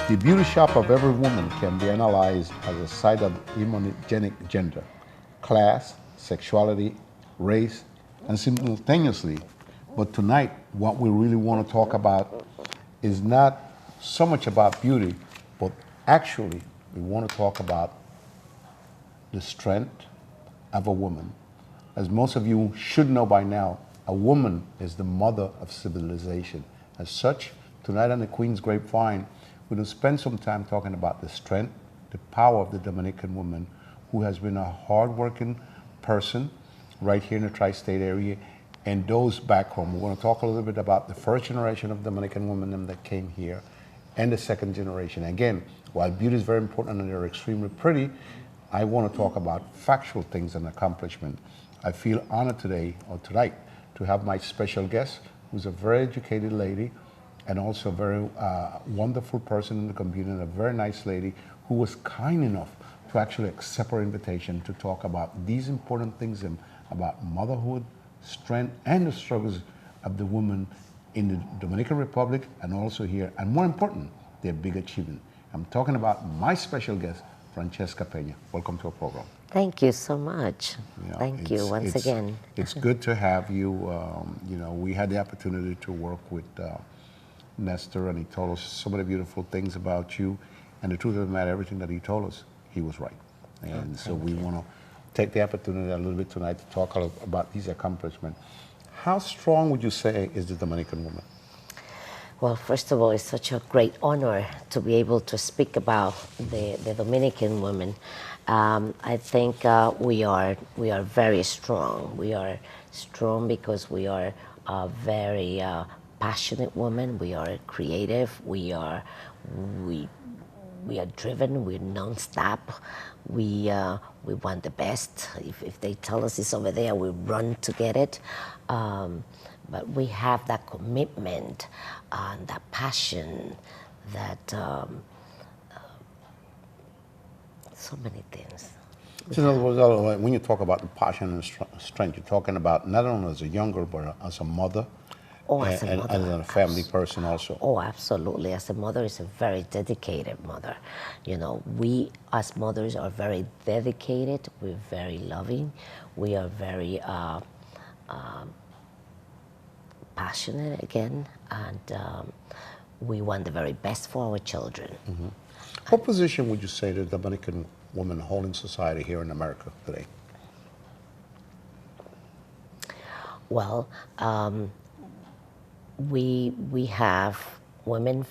The beauty shop of every woman can be analyzed as a side of immunogenic gender, class, sexuality, race, and simultaneously. But tonight, what we really want to talk about is not so much about beauty, but actually, we want to talk about the strength of a woman. As most of you should know by now, a woman is the mother of civilization. As such, tonight on the Queen's Grapevine, we're going to spend some time talking about the strength, the power of the Dominican woman, who has been a hardworking person right here in the tri-state area, and those back home. We're going to talk a little bit about the first generation of Dominican women that came here, and the second generation. Again, while beauty is very important and they're extremely pretty, I want to talk about factual things and accomplishment. I feel honored today, or tonight, to have my special guest, who's a very educated lady, and also a very wonderful person in the community, and a very nice lady who was kind enough to actually accept our invitation to talk about these important things about motherhood, strength, and the struggles of the woman in the Dominican Republic and also here, and more important, their big achievement. I'm talking about my special guest, Francesca Peña. Welcome to our program. Thank you so much. Thank you once again. It's good to have you. We had the opportunity to work with Nestor, and he told us so many beautiful things about you. And the truth of the matter, everything that he told us, he was right. And so we want to take the opportunity a little bit tonight to talk about these accomplishments. How strong would you say is the Dominican woman? Well, first of all, it's such a great honor to be able to speak about the Dominican women. I think we are very strong. We are strong because we are very passionate women. We are creative. We are driven. We're non-stop. We want the best. If they tell us it's over there, we run to get it. But we have that commitment and that passion, that so many things. So in other words, when you talk about the passion and strength, you're talking about not only as a younger, but as a mother, As a mother, and as a family person also. Oh, absolutely. As a mother, is a very dedicated mother. We as mothers are very dedicated. We're very loving. We are very passionate again, and we want the very best for our children. Mm-hmm. What position would you say the Dominican women hold in society here in America today? Well, we have women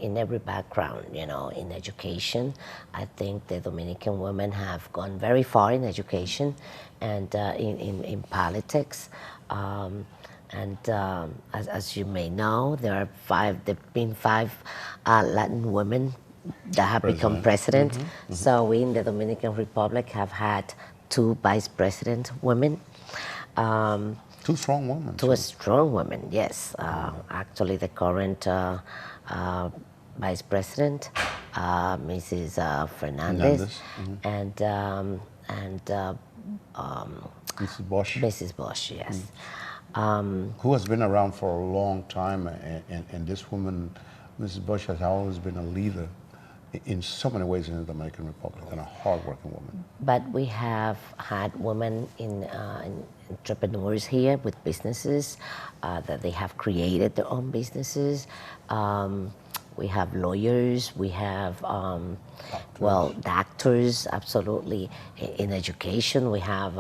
in every background, in education. I think the Dominican women have gone very far in education and in politics. As you may know, there have been five Latin women that have become president. Mm-hmm. Mm-hmm. So we in the Dominican Republic have had 2 vice president women. 2 strong women. 2 strong women, yes. Actually, the current vice president, Mrs. Fernandez, mm-hmm. and Mrs. Bosch. Mrs. Bosch, yes. Mm-hmm. Who has been around for a long time, and this woman, Mrs. Bosch, has always been a leader in so many ways in the Dominican Republic, and a hardworking woman. But we have had women in entrepreneurs here with businesses that they have created their own businesses. We have lawyers, we have, doctors, absolutely. In education, we have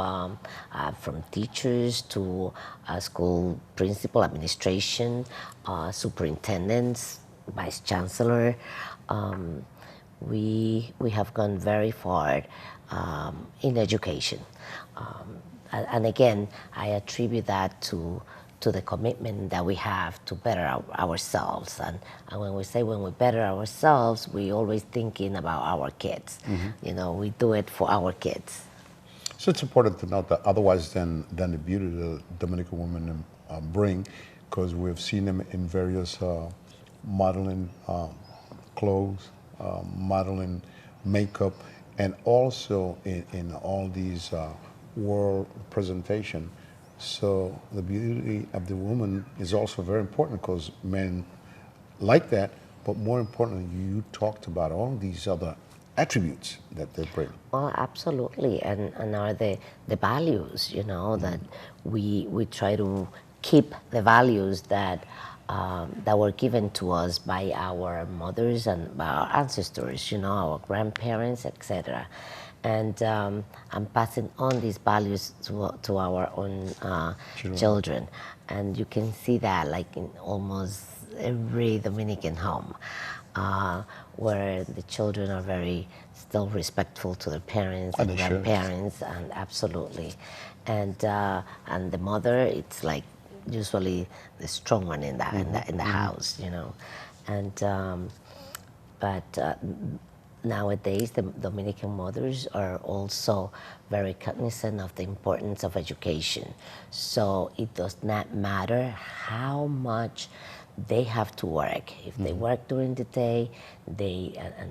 from teachers to school principal, administration, superintendents, vice chancellor. We have gone very far in education. And again, I attribute that to the commitment that we have to better ourselves. And when we better ourselves, we always thinking about our kids. Mm-hmm. We do it for our kids. So it's important to note that otherwise than the beauty the Dominican women bring, because we've seen them in various modeling clothes, modeling makeup, and also in all these world presentation. So the beauty of the woman is also very important because men like that, but more importantly, you talked about all these other attributes that they bring. Well, absolutely, and are the values, that we try to keep the values that were given to us by our mothers and by our ancestors, our grandparents, etc. And passing on these values to our own children. And you can see that like in almost every Dominican home, where the children are very still respectful to their parents And and they should. grandparents, and absolutely, and the mother, it's like usually the strong one in the house, and but nowadays the Dominican mothers are also very cognizant of the importance of education. So it does not matter how much they have to work. If they work during the day, and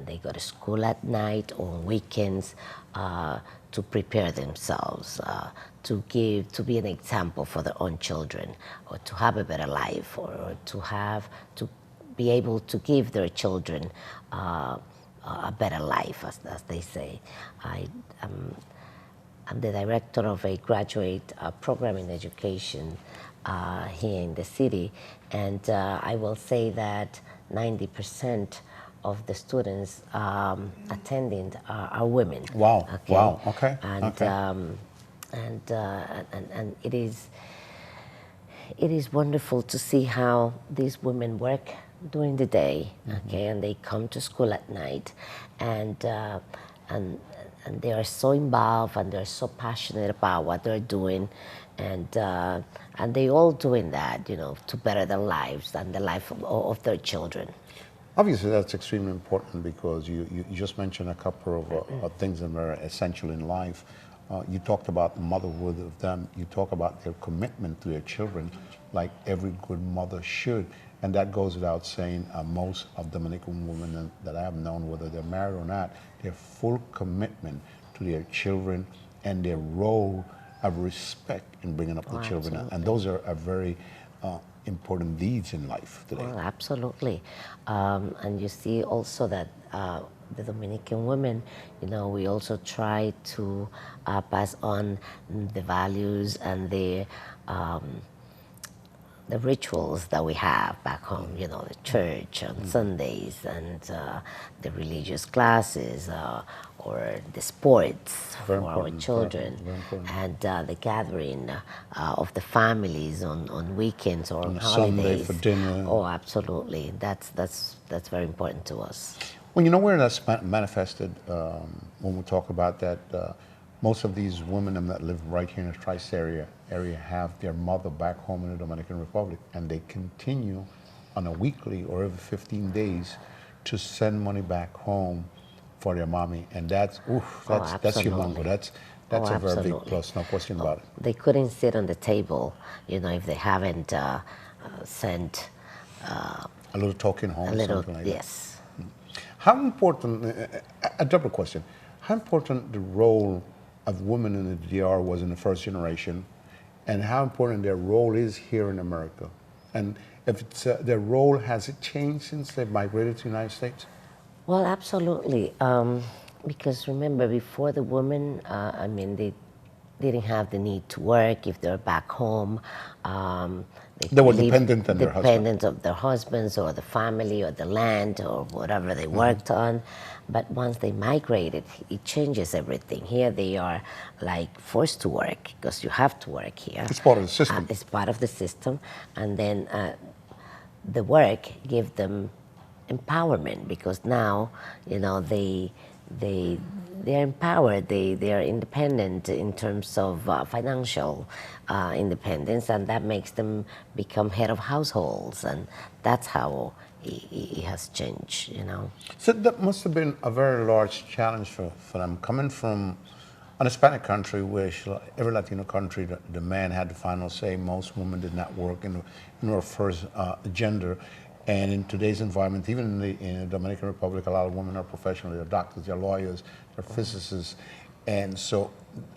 they go to school at night or on weekends, to prepare themselves, to be an example for their own children, or to have a better life, or to be able to give their children a better life, as they say. I'm the director of a graduate program in education here in the city, and I will say that 90% of the students attending are women. Wow. Okay? Wow. Okay. And Okay. And it is wonderful to see how these women work during the day, okay, and they come to school at night, and and they are so involved and they're so passionate about what they're doing, and they all doing that, to better their lives and the life of their children. Obviously, that's extremely important because you just mentioned a couple of things that are essential in life. You talked about the motherhood of them. You talk about their commitment to their children, like every good mother should. And that goes without saying. Most of Dominican women that I have known, whether they're married or not, their full commitment to their children and their role of respect in bringing up the children. Absolutely. And those are very important deeds in life today. Well, absolutely. And you see also that the Dominican women, we also try to pass on the values and the rituals that we have back home, the church on Sundays, and the religious classes, or the sports Very for our important, children, very important. and the gathering of the families on weekends or on On a Sunday holidays. for dinner. Oh, absolutely. That's very important to us. Well, you know where that's manifested when we talk about that. Most of these women that live right here in the Tri-Area area have their mother back home in the Dominican Republic, and they continue on a weekly or every 15 days to send money back home for their mommy, and that's that's humongous. Absolutely. That's Oh, a very big absolutely. plus, no question about it. They couldn't sit on the table, if they haven't sent A little token home, a little, something like that. yes. How important, a double question, how important the role of women in the DR was in the first generation, and how important their role is here in America? And if it's, their role, has it changed since they migrated to the United States? Well, absolutely. Because remember, before the women, they didn't have the need to work if they're back home. They were live dependent on their husband. dependent of their husbands or the family or the land or whatever they worked on. But once they migrated, it changes everything. Here they are like forced to work because you have to work here. It's part of the system. It's part of the system, and then the work gives them empowerment because now they're empowered. They are independent in terms of financial independence, and that makes them become head of households, and that's how it has changed. So that must have been a very large challenge for them. Coming from an Hispanic country, which every Latino country, the man had the final say. Most women did not work in their first gender. And in today's environment, even in the Dominican Republic, a lot of women are professionals. They're doctors, they're lawyers, they're physicists. And so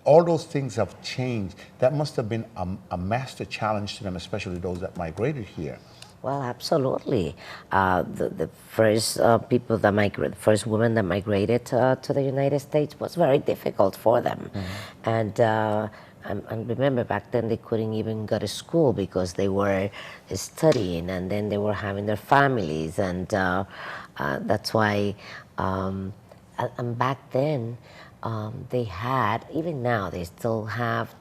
all those things have changed. That must have been a master challenge to them, especially those that migrated here. Well, absolutely. The first people that migrated, first women that migrated to the United States was very difficult for them, and remember back then they couldn't even go to school because they were studying, and then they were having their families, and that's why. And back then, they had, even now, they still have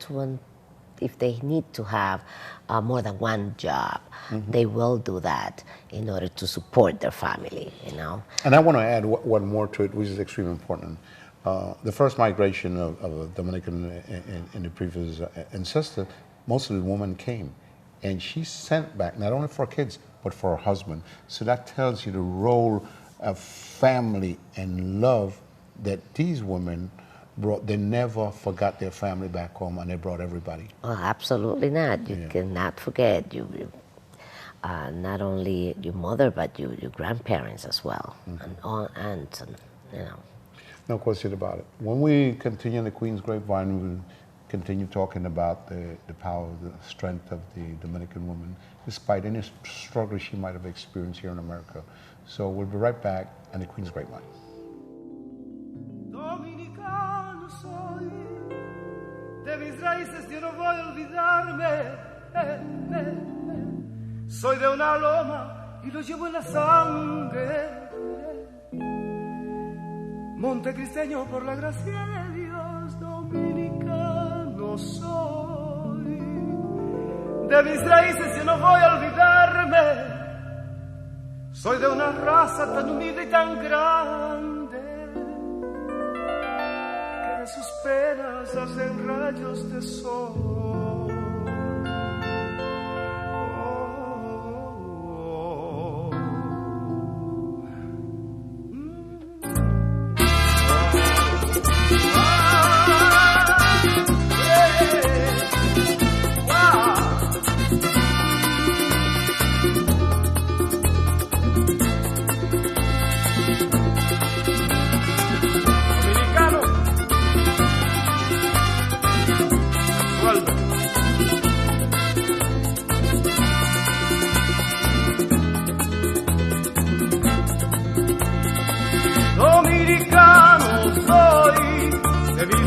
if they need to have more than one job, they will do that in order to support their family, you know. And I want to add one more to it, which is extremely important. The first migration of Dominican in the previous ancestor, most of the women came. And she sent back, not only for kids, but for her husband. So that tells you the role of family and love that these women brought. They never forgot their family back home, and they brought everybody. Oh, absolutely not. You cannot forget not only your mother, but your grandparents as well, and all aunts, and you know. No question about it. When we continue in the Queen's Grapevine, we will continue talking about the power, the strength of the Dominican woman, despite any struggle she might have experienced here in America. So we'll be right back on the Queen's Grapevine. Dominicano soy, de mis raíces yo no voy a olvidarme. Soy de una loma y lo llevo en la sangre. Montecristeño por la gracia de Dios, dominicano soy. De mis raíces yo no voy a olvidarme. Soy de una raza tan humilde y tan grande que de sus penas hacen rayos de sol.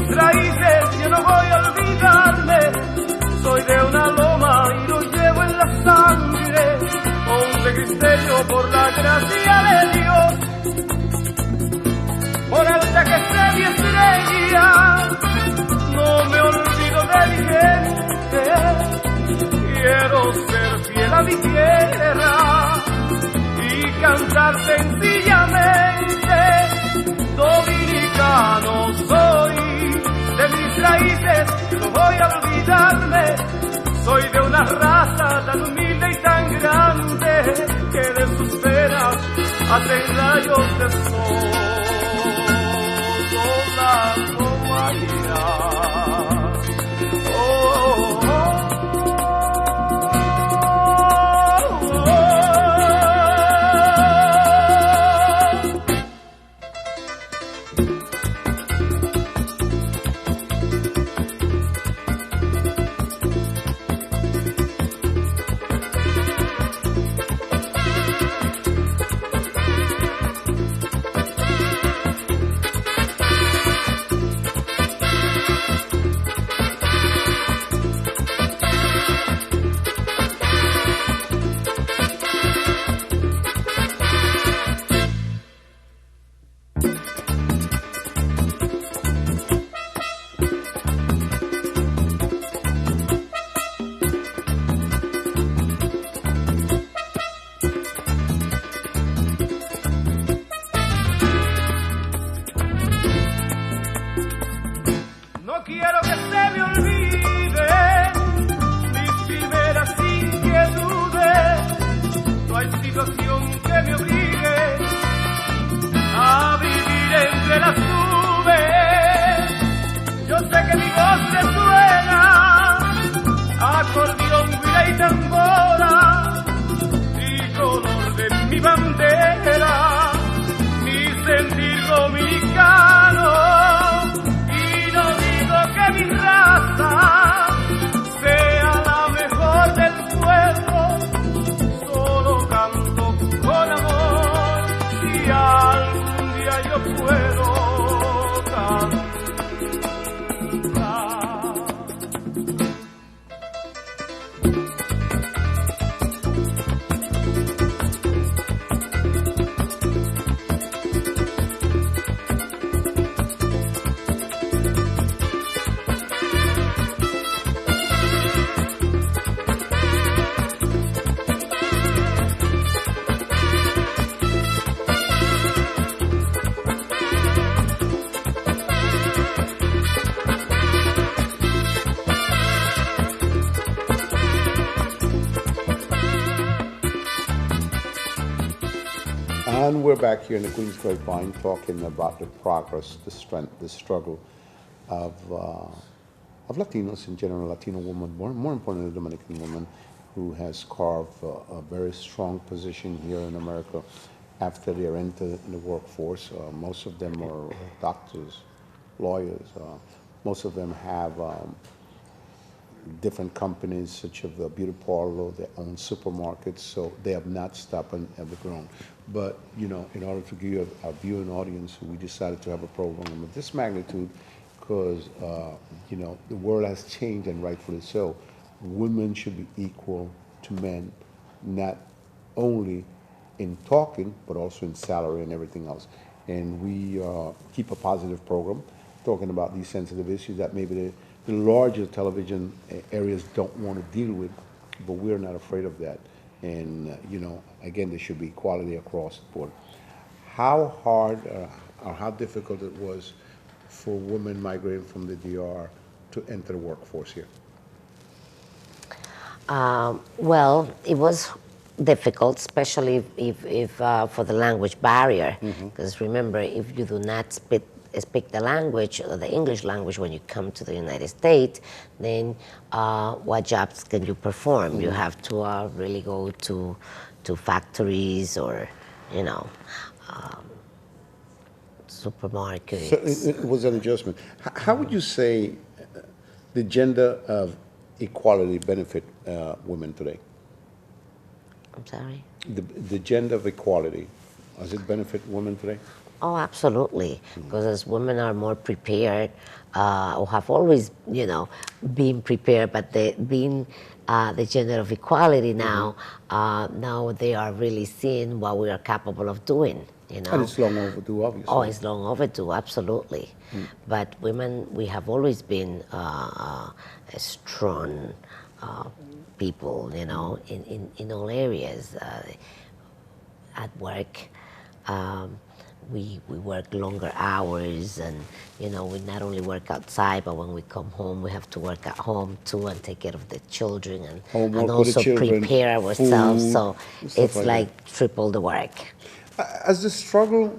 Raíces yo no voy a olvidarme, soy de una loma y lo llevo en la sangre, montecristeño por la gracia de Dios, por alta que esté mi estrella, no me olvido de mi gente, quiero ser fiel a mi tierra y cantar sencillamente, dominicano soy. De mis raíces no voy a olvidarme, soy de una raza tan humilde y tan grande que de sus venas hacen rayos de sol. Hola, And we're back here in the Queen's Grapevine talking about the progress, the strength, the struggle of, uh, of Latinos in general, Latino women, more importantly, the Dominican woman who has carved a very strong position here in America after they're entered in the workforce. Most of them are doctors, lawyers. Most of them have different companies such as the beauty parlor, their own supermarkets, so they have not stopped and ever grown. But, you know, in order to give you a viewing audience, we decided to have a program of this magnitude because, you know, the world has changed and rightfully so. Women should be equal to men, not only in talking, but also in salary and everything else. And we keep a positive program talking about these sensitive issues that maybe the larger television areas don't want to deal with, but we're not afraid of that. And, you know, again, there should be equality across the board. How hard or how difficult it was for women migrating from the DR to enter the workforce here? Well, it was difficult, especially if for the language barrier. Because remember, if you do not speak the language, or the English language, when you come to the United States, then what jobs can you perform? You have to really go to factories or, you know, supermarkets. So it was an adjustment. How would you say the gender of equality benefit women today? I'm sorry? The gender of equality, does it benefit women today? Oh, absolutely. Because as women are more prepared, or have always, you know, been prepared, but being the gender of equality now, now they are really seeing what we are capable of doing. You know? And it's long overdue, obviously. Oh, it's long overdue, absolutely. But women, we have always been a strong people, you know, in all areas. At work, we work longer hours, and, you know, we not only work outside, but when we come home, we have to work at home too and take care of the children and also children, prepare ourselves. food, So it's like triple the work. As the struggle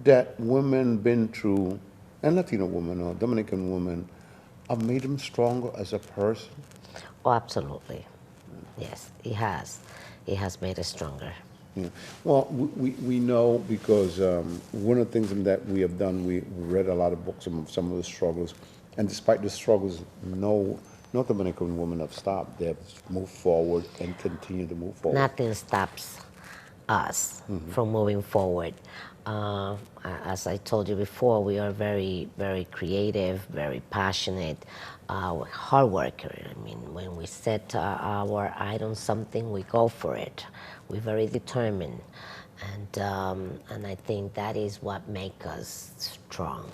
that women been through, and Latino women or Dominican women, have made them stronger as a person? Oh, absolutely. Yes, it has. It has made us stronger. Yeah. Well, we know because one of the things that we have done, we read a lot of books on some of the struggles, and despite the struggles, no Dominican women have stopped. They have moved forward and continue to move forward. Nothing stops us from moving forward. As I told you before, we are very, very creative, very passionate, hard worker. I mean, when we set our eye on something, we go for it. We're very determined, and I think that is what makes us strong.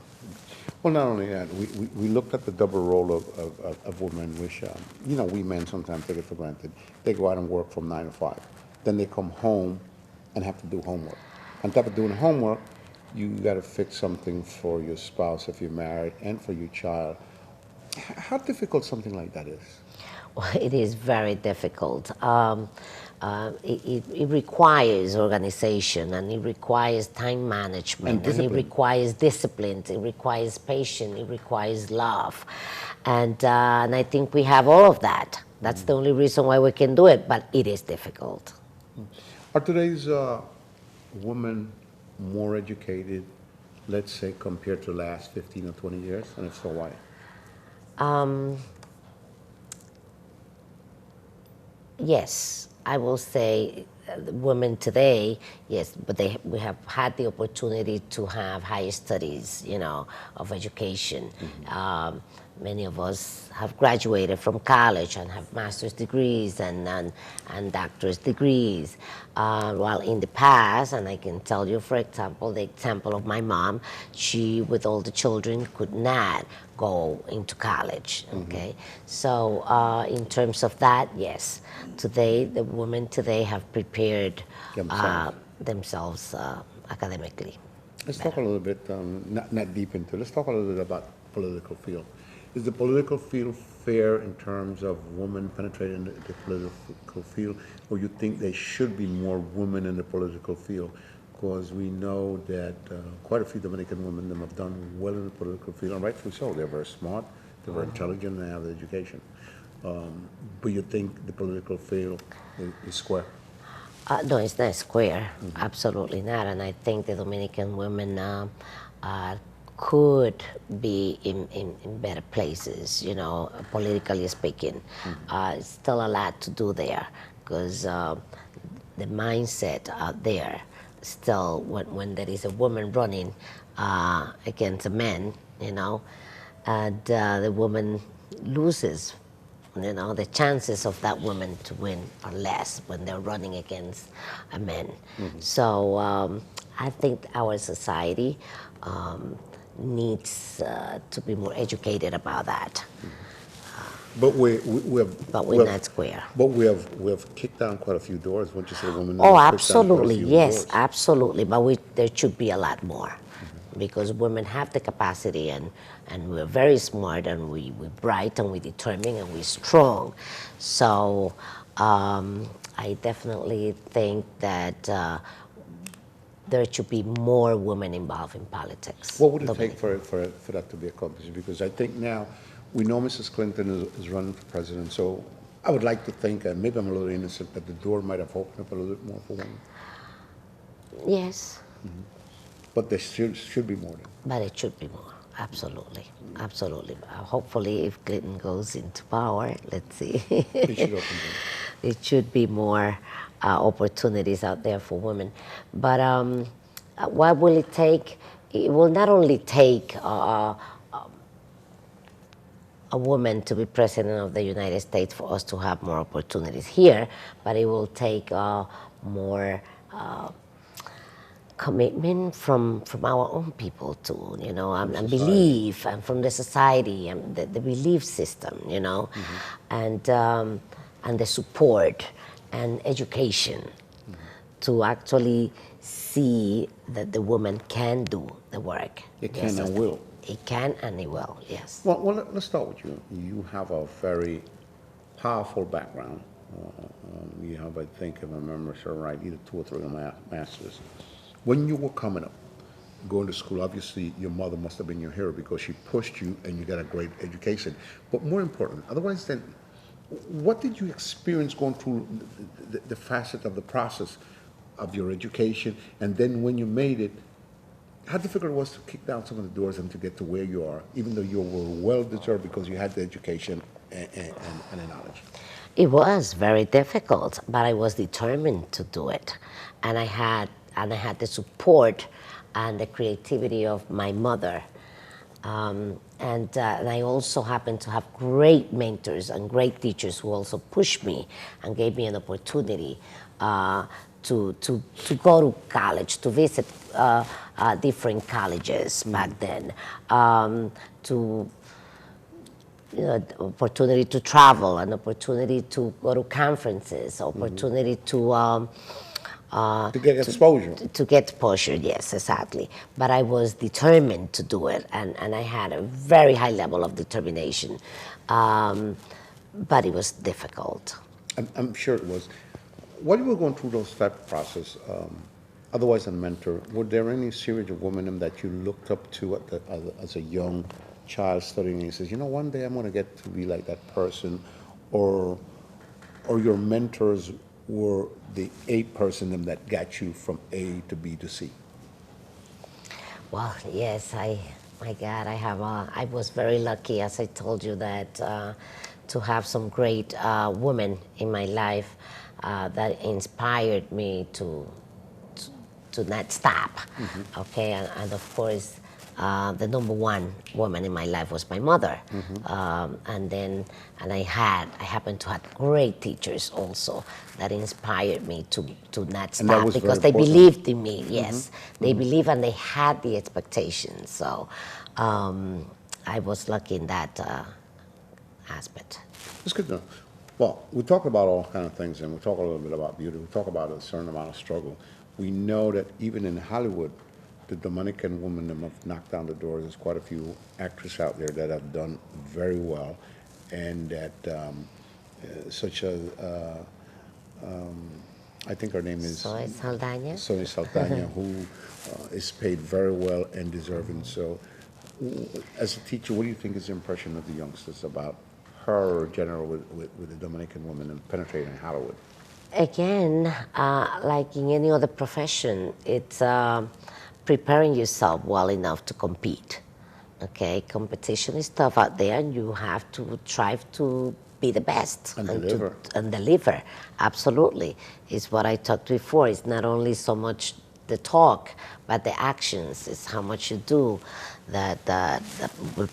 Well, not only that, we looked at the double role of women, which, you know, we men sometimes take it for granted. They go out and work from 9 to 5. Then they come home and have to do homework. On top of doing homework, you got to fix something for your spouse if you're married and for your child. How difficult something like that is? Well, it is very difficult. It requires organization, and it requires time management, and it requires discipline, it requires patience, it requires love. And I think we have all of that. That's the only reason why we can do it, but it is difficult. Are today's women more educated, let's say, compared to the last 15 or 20 years? And if so, why? Yes, I will say women today, yes, but we have had the opportunity to have higher studies, you know, of education. Many of us have graduated from college and have master's degrees and doctor's degrees. While in the past, and I can tell you, for example, the example of my mom, she, with all the children, could not go into college, okay? So in terms of that, yes. Today, the women today have prepared themselves academically. Let's talk a little bit, not deep into it, let's talk a little bit about political field. Is the political field fair in terms of women penetrating the political field, or you think there should be more women in the political field? because we know that quite a few Dominican women them have done well in the political field, and rightfully so. They're very smart, they're very intelligent, and they have the education. But you think the political field is square? No, it's not square. Absolutely not. And I think the Dominican women could be in better places, you know, politically speaking. Still a lot to do there because the mindset out there still, when there is a woman running against a man, you know, and the woman loses, you know, the chances of that woman to win are less when they're running against a man. So I think our society needs to be more educated about that. But we have. But we're not square. But we have kicked down quite a few doors. Wouldn't you say, women? Oh, have kicked down quite a absolutely, few yes, doors? absolutely. But there should be a lot more. Because women have the capacity and we're very smart and we're bright and we're determined and we're strong. So I definitely think that there should be more women involved in politics. What would it take for that to be accomplished? Because I think now we know Mrs. Clinton is running for president, so I would like to think, and maybe I'm a little innocent, that the door might have opened up a little bit more for women. Yes. But there should be more. Then. But it should be more, absolutely, absolutely. Hopefully, if Clinton goes into power, let's see. It should open doors. It should be more opportunities out there for women. But what will it take? It will not only take a woman to be president of the United States for us to have more opportunities here, but it will take more commitment from our own people too, you know, and belief, and from the society and the belief system, you know, and the support and education to actually see that the woman can do the work. It can and will. It can and it will, yes. Well, let's start with you. You have a very powerful background. You have, I think, if I remember so right, either 2 or 3 masters. When you were coming up, going to school, obviously your mother must have been your hero because she pushed you and you got a great education. But more important, otherwise then, what did you experience going through the facet of the process of your education? And then when you made it, how difficult it was to kick down some of the doors and to get to where you are, even though you were well-deserved because you had the education and the knowledge? It was very difficult, but I was determined to do it. And I had the support and the creativity of my mother. And I also happened to have great mentors and great teachers who also pushed me and gave me an opportunity to go to college, to visit different colleges back then, opportunity to travel, an opportunity to go to conferences, opportunity to get exposure. To get exposure, yes, exactly. But I was determined to do it, and I had a very high level of determination. But it was difficult. I'm sure it was. While you were going through those type of process, otherwise than mentor, were there any series of women that you looked up to as a young child studying and you says, you know, one day I'm going to get to be like that person, or your mentors were the A person that got you from A to B to C? Well, yes, my God, I was very lucky, as I told you, that to have some great women in my life that inspired me to not stop. Okay, and of course, the number one woman in my life was my mother, and I happened to have great teachers also that inspired me to not stop because they believed in me. Yes, they believed and they had the expectations. So I was lucky in that aspect. That's good to know. Well, we talk about all kind of things, and we talk a little bit about beauty. We talk about a certain amount of struggle. We know that even in Hollywood, the Dominican women have knocked down the doors. There's quite a few actresses out there that have done very well, and that such as I think her name is Soy Saldaña. Sonia Saldaña, who is paid very well and deserving. So, as a teacher, what do you think is the impression of the youngsters about her, in general, with the Dominican woman and penetrating Hollywood? Again, like in any other profession, it's preparing yourself well enough to compete. Okay, competition is tough out there, and you have to strive to be the best And deliver. and deliver. Absolutely, is what I talked before. It's not only so much the talk, but the actions. It's how much you do that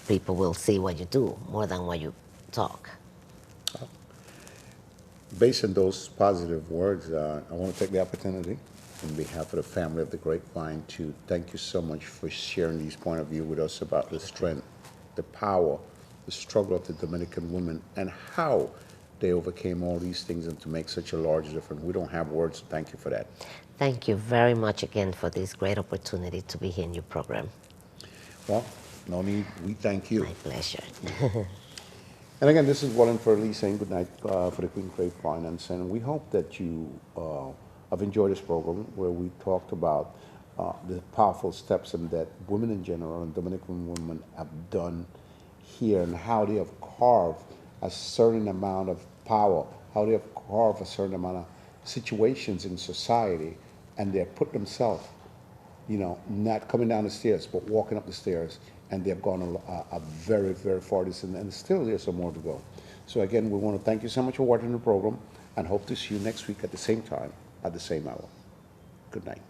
people will see what you do more than what you talk. Based on those positive words, I want to take the opportunity on behalf of the family of the Grapevine to thank you so much for sharing these point of view with us about the strength, the power, the struggle of the Dominican women, and how they overcame all these things and to make such a large difference. We don't have words, so thank you for that. Thank you very much again for this great opportunity to be here in your program. Well, no need, we thank you. My pleasure. And again, this is Wallen Furley saying good night for the Queen Grapevine, and we hope that you have enjoyed this program where we talked about the powerful steps and that women in general and Dominican women have done here and how they have carved a certain amount of power, how they have carved a certain amount of situations in society, and they have put themselves, you know, not coming down the stairs, but walking up the stairs, and they've gone a very, very far distance, and still there's some more to go. So again, we want to thank you so much for watching the program, and hope to see you next week at the same time, at the same hour. Good night.